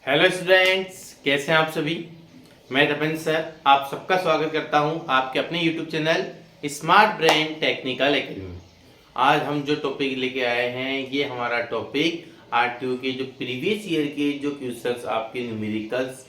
Hello students, कैसे हैं आप सभी। मैं तपन सर आप सबका स्वागत करता हूं आपके अपने YouTube channel smart brain technical academy में। आज हम जो टॉपिक लेके आए हैं ये हमारा टॉपिक आरटीओ के जो प्रीवियस ईयर के जो क्वेश्चंस आपके न्यूमेरिकल्स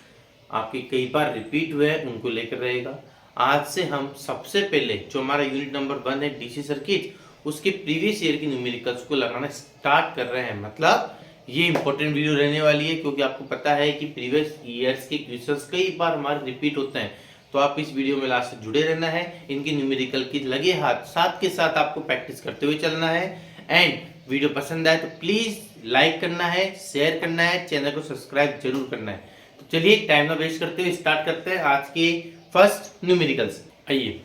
आपके कई बार रिपीट हुए हैं उनको लेकर रहेगा। आज से हम सबसे पहले जो हमारा यूनिट नंबर 1 है डीसी सर्किट, उसके प्रीवियस ईयर के न्यूमेरिकल्स को लगाना स्टार्ट कर रहे हैं। मतलब ये इंपॉर्टेंट वीडियो रहने वाली है क्योंकि आपको पता है कि प्रीवियस ईयर्स के क्वेश्चंस कई बार हमारे रिपीट होते हैं। तो आप इस वीडियो में लास्ट तक जुड़े रहना है, इनके न्यूमेरिकल की लगे हाथ साथ के साथ आपको प्रैक्टिस करते हुए चलना है। एंड वीडियो पसंद आए तो प्लीज लाइक करना है, शेयर करना है, चैनल को सब्सक्राइब जरूर करना है। तो चलिए टाइम ना वेस्ट करते हुए स्टार्ट करते हैं आज के फर्स्ट न्यूमेरिकल्स। आइए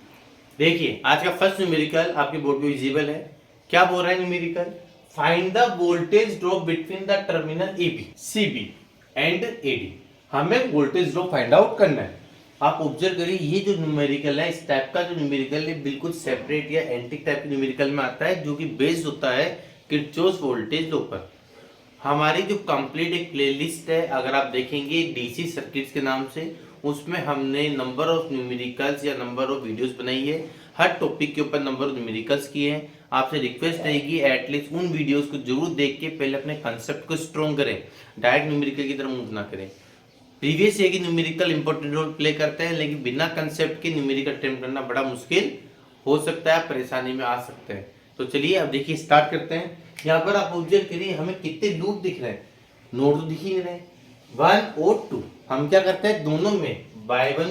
देखिए, आज का फर्स्ट न्यूमेरिकल आपके बोर्ड पे विजिबल है। क्या बोल रहा है numerical? Find the voltage drop between the terminal AB, CB and AD। हमें वोल्टेज ड्रॉप फाइंड आउट करना है। आप ऑब्जर्व करिए, ये जो न्यूमेरिकल है, इस टाइप का जो न्यूमेरिकल है बिल्कुल सेपरेट या एंटी टाइप न्यूमेरिकल में आता है, जो कि बेस्ड होता है किरचॉफ वोल्टेज लॉ पर। हमारी जो कंप्लीट एक प्लेलिस्ट है, अगर आप देखेंगे डीसी सर्किट्स के नाम से, उसमें हमने नंबर ऑफ न्यूमेरिकल्स या नंबर ऑफ वीडियोस बनाई है। हर टॉपिक के ऊपर नंबर ऑफ न्यूमेरिकल्स किए हैं। आपसे रिक्वेस्ट रहेगी एटलीस्ट उन वीडियोस को जरूर देख के पहले अपने कंसेप्ट को स्ट्रॉन्ग करें, डायरेक्ट न्यूमेरिकल की तरफ मूव ना करें। प्रीवियस ईयर की न्यूमेरिकल इंपॉर्टेंट रोल प्ले करते हैं, लेकिन बिना कंसेप्ट के न्यूमेरिकल अटेम्प्ट करना बड़ा मुश्किल हो सकता है, परेशानी में आ सकते हैं। तो चलिए अब देखिए स्टार्ट करते हैं। यहाँ पर आप ऑब्जर्व करिए, हमें कितने लूप दिख रहे हैं, नोड तो दिख ही नहीं रहे, 1 और 2। हम क्या करते हैं, दोनों में बाय वन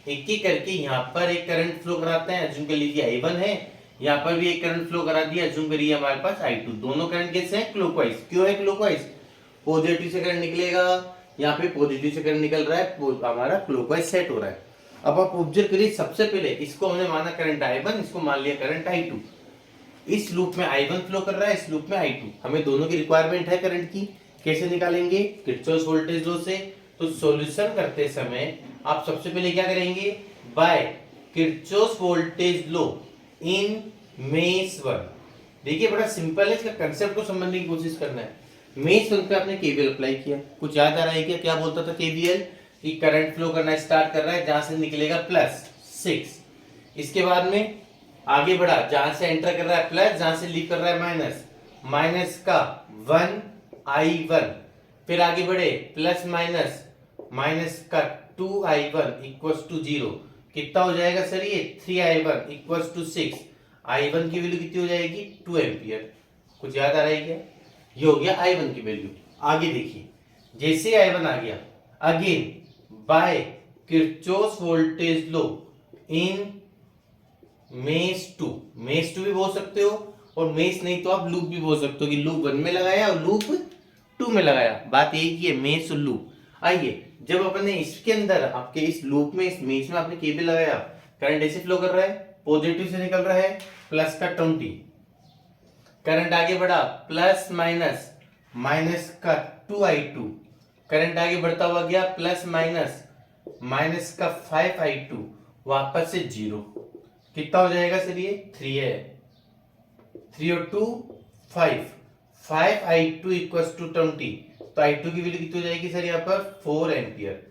एक एक करके यहाँ पर एक करंट फ्लो कराते हैं। अज्यूम कर लीजिए I1 है, यहाँ पर भी एक करंट फ्लो करा दिया। अज्यूम करिए हमारे पास I2। दोनों करंट कैसे हैं? क्लॉकवाइज। क्यों है क्लॉकवाइज? पॉजिटिव से करंट निकलेगा, यहाँ पे पॉजिटिव से करंट निकल रहा है, हमारा क्लॉकवाइज सेट हो रहा है। अब आप ऑब्जर्व करिए, सबसे पहले इसको हमने माना करंट I1, इसको मान लिया करंट I2। इस लूप में I1 फ्लो कर रहा है, इस लूप में I2। हमें दोनों की रिक्वायरमेंट है करंट की। कैसे निकालेंगे? किरचॉफ वोल्टेज लॉ से। तो सॉल्यूशन करते समय आप सबसे पहले क्या करेंगे? By Kirchhoff voltage law in mesh 1। देखिए बड़ा सिंपल है, इसका कांसेप्ट को समझने की कोशिश करना है। मेश 1 पे आपने केवीएल अप्लाई किया, कुछ याद आ रहा है क्या? क्या बोलता था केवीएल? कि करंट फ्लो करना स्टार्ट कर रहा है जहां से निकलेगा +6। इसके बाद में आगे बढ़ा, जहां से एंटर कर रहा है प्लस, जहां से लीव कर रहा है माइनस, माइनस का 1I1। फिर आगे बढ़े प्लस माइनस, माइनस का 2I1 इक्वल्स टू 0। कितना हो जाएगा सर ये? 3I1 equals to 6। I1 की वैल्यू कितनी हो जाएगी? 2 एम्पियर। कुछ याद आ रहा है क्या? ये हो गया I1 की वैल्यू। आगे देखिए, जैसे I1 आ गया, again by Kirchhoff voltage law in mesh 2। Mesh 2 भी बोल सकते हो, और मेश नहीं तो आप लूप भी बोल सकते हो कि लूप 1 में लगाया और लूप 2 में लगाया। बात यही की है, मेश और लूप। आइए, जब अपने इसके अंदर आपके इस लूप में, इस मेश में आपने केबल लगाया, करंट ऐसे फ्लो कर रहा है, पॉजिटिव से निकल रहा है प्लस का 20। करंट आगे बढ़ा प्लस माइनस, माइनस का 2I2। करंट आगे बढ़ता हुआ गया प्लस माइनस, माइनस का 5I2, वापस से 0। कितना हो जाएगा सर ये? 3 है। 3 और 2 5, 5I2 इक्वल्स टू 20। तो I2 की वैल्यू कितनी हो जाएगी सर यहाँ पर? 4 एम्पियर।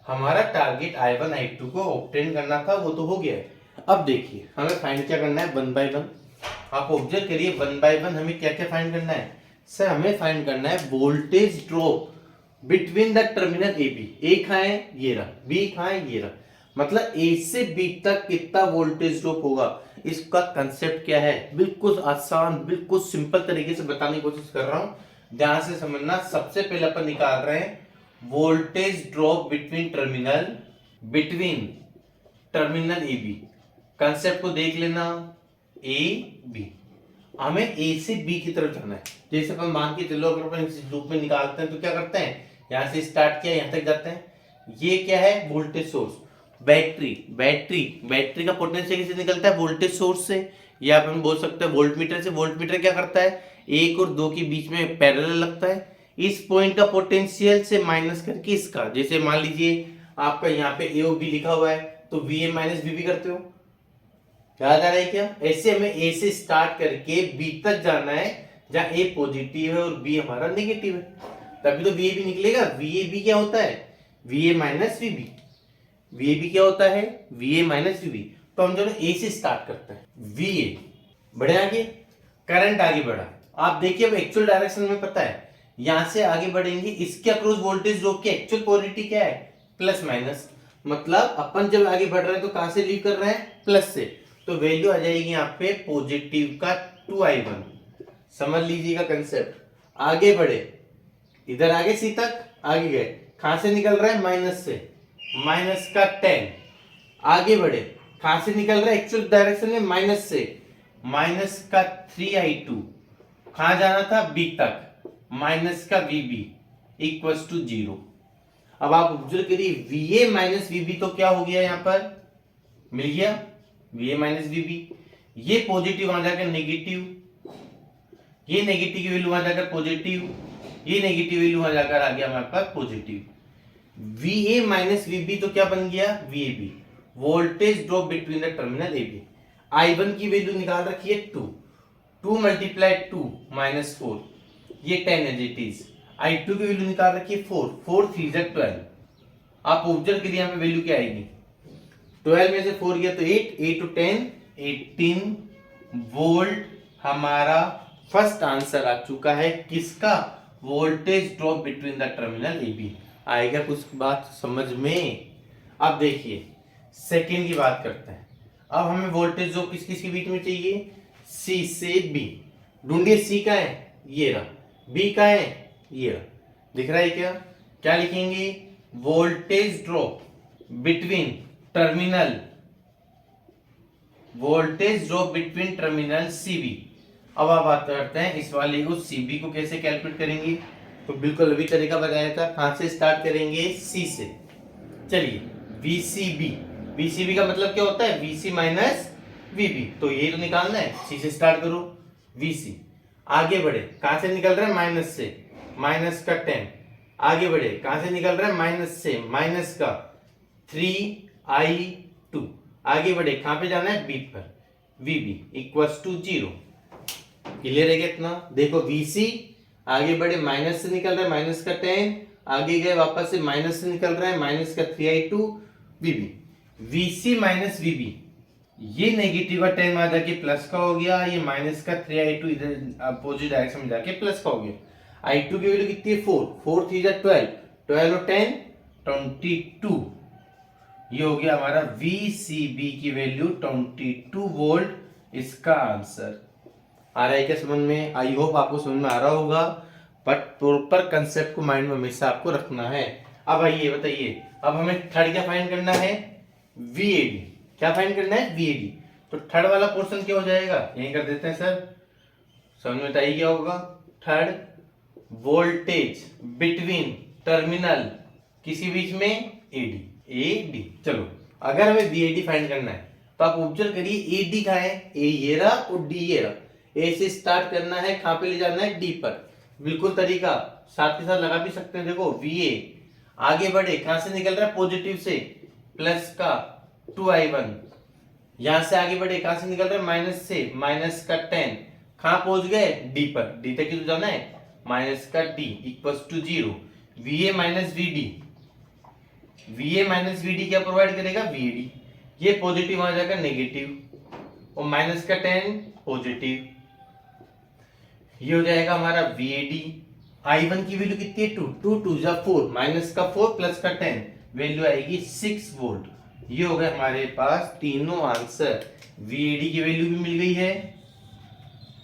हमारा टारगेट I1 I2 को ऑब्टेन करना था, वो तो हो गया है। अब देखिए हमें फाइंड क्या करना है, 1 बाय 1। आप ऑब्जर्व करिए, 1 बाय 1 हमें क्या क्या फाइंड करना है सर? हमें फाइंड करना है voltage drop between the terminal AB। ए कहाँ है? ये रहा। B कहाँ है? ये रहा। मतलब A से B तक कितना वोल्टेज ड्रॉप होगा, इसका कंसेप्ट क्या है? बिल्कुल आसान, बिल्कुल सिंपल तरीके से बताने की कोशिश कर रहा हूं, ध्यान से समझना। सबसे पहले अपन निकाल रहे हैं voltage drop between terminal AB। Concept को देख लेना, AB। हमें A से B की तरफ जाना है। जैसे अपन मान के चलो, अगर अपन इस लूप में निकालते हैं तो क्या करते हैं, यहां से स्टार्ट किया, यहां तक जाते हैं। ये क्या है? Voltage source. बैटरी का पोटेंशियल किससे निकलता है? वोल्टेज सोर्स से, या अपन बोल सकते हैं वोल्टमीटर से। वोल्टमीटर क्या करता है? 1 और 2 के बीच में पैरेलल लगता है। इस पॉइंट का पोटेंशियल से माइनस करके इसका, जैसे मान लीजिए आपका यहाँ पे ए और बी लिखा हुआ है, तो VA माइनस VB करते हो। याद आ रहा है क्या? ऐसे हमें A से स्टार्ट करके B तक जाना है, जहां A पॉजिटिव है और B हमारा नेगेटिव है। तभी तो वी ए बी निकलेगा। वी ए बी क्या होता है, V A minus V B. V A B क्या होता है, V A minus V B. तो हम दोनों ए से स्टार्ट करते हैं, वी ए बढ़े आगे, करंट आगे बढ़ा। आप देखिए अब एक्चुअल डायरेक्शन में पता है, यहां से आगे बढ़ेंगे, इसके अक्रॉस वोल्टेज ड्रॉप की एक्चुअल पोलैरिटी क्या है, प्लस माइनस। मतलब अपन जब आगे बढ़ रहे हैं तो कहां से लीव कर रहे हैं, प्लस से। तो वैल्यू आ जाएगी यहाँ पे पॉजिटिव का 2i1। समझ लीजिएगा कंसेप्ट। आगे बढ़े, इधर आगे सी तक आगे गए, कहां से निकल रहा है, माइनस से, माइनस का 10। आगे बढ़े, कहां से निकल रहा है एक्चुअल डायरेक्शन में, माइनस से, माइनस का 3i2। कहां जाना था, बी तक, माइनस का वीबी इक्वल्स टू 0। अब आप ऑब्जर्व करिए, वीए माइनस वीबी तो क्या हो गया, यहां पर मिल गया वीए माइनस वीबी। ये पॉजिटिव वहां जाकर नेगेटिव, ये नेगेटिव की वैल्यू वहां जाकर पॉजिटिव, ये नेगेटिव वैल्यू वहां जाकर आ गया हमारे पास पॉजिटिव। वीए माइनस वीबी तो क्या बन गया, VAB, voltage drop between the terminal A B. I1 की वैल्यू निकाल रखी है 2, 2 मल्टीप्लाई 2 माइनस 4, ये 10 एज इट इज। I2 की वैल्यू निकाल रखी है 4, 4 3 12। आप ऑब्जर्व करिए यहाँ पे वैल्यू क्या आएगी, 12 में से 4 गया तो 8, 8 to 10 18 वोल्ट हमारा फर्स्ट आंसर आ चुका है। किसका, voltage drop between the terminal A B. आएगा कुछ बात समझ में। अब देखिए सेकंड की बात करते हैं। अब हमें वोल्टेज ड्रॉप किस किस के बीच में चाहिए, सी से बी। ढूंढिए, सी का है ये रहा, बी का है ये रहा, दिख रहा है क्या, क्या लिखेंगे, voltage drop between terminal, voltage drop between terminal CB. अब आप बात करते हैं इस वाले को, सीबी को कैसे कैलकुलेट करेंगे। तो बिल्कुल अभी तरीका बताया था, कहां से स्टार्ट करेंगे, सी से। चलिए VCB, VCB का मतलब क्या होता है, VC माइनस VB। तो ये तो निकालना है, सी से स्टार्ट करो, VC। आगे बढ़े, कहां से निकल रहा है, माइनस से, माइनस का 10। आगे बढ़े, कहां से निकल रहा है, माइनस से, माइनस का 3i2। आगे बढ़े, कहां पे जाना है, बी पर, VB इक्वल्स टू 0। क्लियर है कितना, देखो VC आगे बढ़े, माइनस से निकल रहा है, माइनस का 10। आगे गए वापस से, माइनस से निकल रहा है, माइनस का 3i2 VB। VC minus VB, ये नेगेटिव का 10 वहां जाके प्लस का हो गया, ये माइनस का 3i2 इधर अपोजिट डायरेक्शन में जाके प्लस का हो गया। i2 की वैल्यू कितनी है, 4, 4 3 12, 12 और 10 22। ये हो गया हमारा VCB की वैल्यू 22 वोल्ट, इसका आंसर। आ रहा है क्या समझ में, आई होप आपको समझ में आ रहा होगा, बट प्रॉपर कंसेप्ट को माइंड में हमेशा आपको रखना है। अब आइए बताइए, अब हमें थर्ड क्या फाइंड करना है, VAD। क्या फाइंड करना है, VAD। तो थर्ड वाला पोर्शन क्या हो जाएगा, यही कर देते हैं सर, समझ में बताइए क्या होगा। थर्ड, वोल्टेज बिटवीन टर्मिनल किसी बीच में, AD। चलो अगर हमें VAD फाइंड करना है तो आप ऑब्जर्व करिए, AD कहाँ है, A ये रहा और D ये रहा। A से स्टार्ट करना है, कहां पे ले जाना है, D पर। बिल्कुल तरीका साथ के साथ लगा भी सकते हैं, देखो VA। आगे बढ़े, कहां से निकल रहा है, पॉजिटिव से, प्लस का 2i1। यहां से आगे बढ़े, कहां से निकल रहा है, माइनस से, माइनस का 10। कहां पहुंच गए, D पर, D तक ही तो जाना है, माइनस का D equals to 0। VA minus VD, VA minus VD क्या प्रोवाइड करेगा, VAD। ये पॉजिटिव वहां जाकर नेगेटिव और माइनस का 10 पॉजिटिव, ये हो जाएगा हमारा VAD। I1 की वैल्यू कितनी है, 2, 2 2 4, माइनस का 4 प्लस का 10, वैल्यू आएगी 6 वोल्ट। ये हो गए हमारे पास तीनों आंसर। VAD की वैल्यू भी मिल गई है,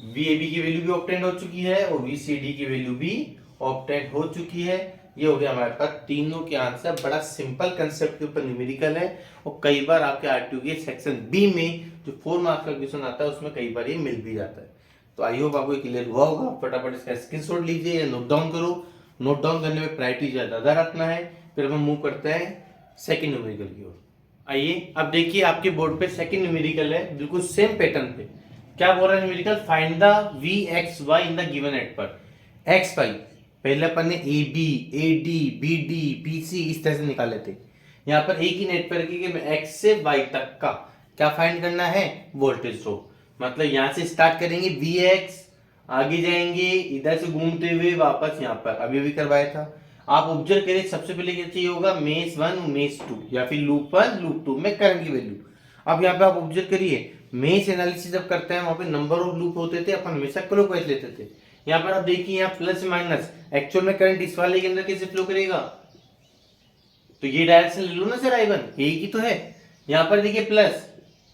VAB की वैल्यू भी ऑब्टेन हो चुकी है और VCD की वैल्यू भी ऑब्टेन हो चुकी है। ये हो गया हमारे पास तीनों के आंसर। बड़ा सिंपल कंसेप्ट के ऊपर न्यूमेरिकल है और कई बार आपके आरटीओ के सेक्शन बी में जो 4 मार्क्स का क्वेश्चन आता है उसमें कई बार ये मिल भी जाता है। तो आई होप आपको क्लियर हुआ होगा। फटाफट इसका स्क्रीनशॉट लीजिए या नोट डाउन करो। नोट डाउन करने में प्रायोरिटी ज्यादा रखना है। फिर हम मूव करते हैं सेकंड न्यूमेरिकल की ओर। आइए अब देखिए आपके बोर्ड पे सेकंड न्यूमेरिकल है, बिल्कुल सेम पैटर्न पे। क्या बोल रहा है numerical, find the V X Y in the given network. X Y पहले अपन ने A B A D B D B C इस तरह से निकाले थे। यहाँ पर एक ही नेटवर्क है कि एक्स से वाई तक का क्या फाइंड करना है, वोल्टेज ड्रॉप। मतलब यहाँ से स्टार्ट करेंगे वी एक्स आगे जाएंगे, इधर से घूमते हुए वापस यहाँ पर अभी भी करवाया था। आप ऑब्जर्व करें, सबसे पहले क्या चाहिए होगा, मेष 1 मेष 2 या फिर लूप 1 लूप 2 में करंट की वैल्यू। अब यहाँ पे आप ऑब्जर्व करिए, मेष एनालिसिस जब करते हैं वहां पे नंबर ऑफ लूप होते थे, अपन हमेशा क्लॉकवाइज लेते थे। यहाँ पर आप देखिए, यहाँ प्लस माइनस, एक्चुअल में करंट इस वाले के अंदर कैसे फ्लो करेगा, तो ये डायरेक्शन ले लो ना सर, I1 यही की तो है। यहाँ पर देखिए प्लस,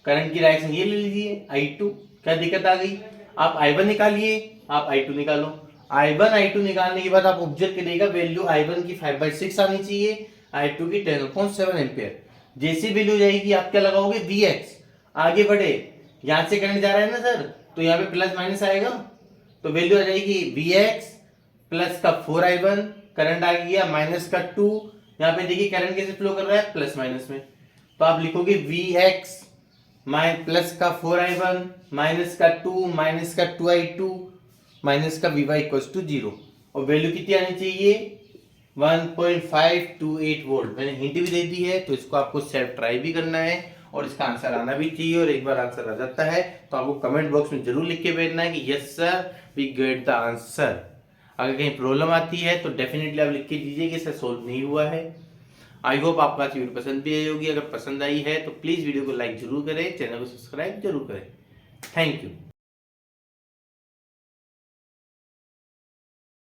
करंट की डायरेक्शन ये ले लीजिए I2, क्या दिक्कत आ गई। आप I1 निकालिए, आप I2 निकालो। I1 I2 निकालने के बाद आप ऑब्जर्व करिएगा, वैल्यू I1 की 5/6 आनी चाहिए, I2 की 10.7 एम्पियर। जैसी वैल्यू जाएगी आप क्या लगाओगे, Vx। आगे बढ़े, यहां से करंट जा रहा है ना सर, तो यहाँ पे प्लस माइनस आएगा, तो वैल्यू आ जाएगी Vx प्लस का 4I1, करंट आ गया माइनस का 2। यहाँ पे देखिए करंट कैसे फ्लो कर रहा है, प्लस माइनस में, तो आप लिखोगे Vx प्लस का 4I1 माइनस का 2 माइनस का 2I2 माइनस का Vy इक्वल्स टू 0। और वैल्यू कितनी आनी चाहिए, 1.528 वोल्ट। मैंने हिंट भी दे दी है, तो इसको आपको सेल्फ ट्राई भी करना है और इसका आंसर आना भी चाहिए। और एक बार आंसर आ जाता है तो आपको कमेंट बॉक्स में जरूर लिख के भेजना है कि yes sir we get the answer. अगर कहीं प्रॉब्लम आती है तो डेफिनेटली आप लिख के दीजिए कि सर सोल्व नहीं हुआ है। आई होप आपको आज वीडियो पसंद भी आई होगी। अगर पसंद आई है तो प्लीज वीडियो को लाइक जरूर करें, चैनल को सब्सक्राइब जरूर करें। Thank you.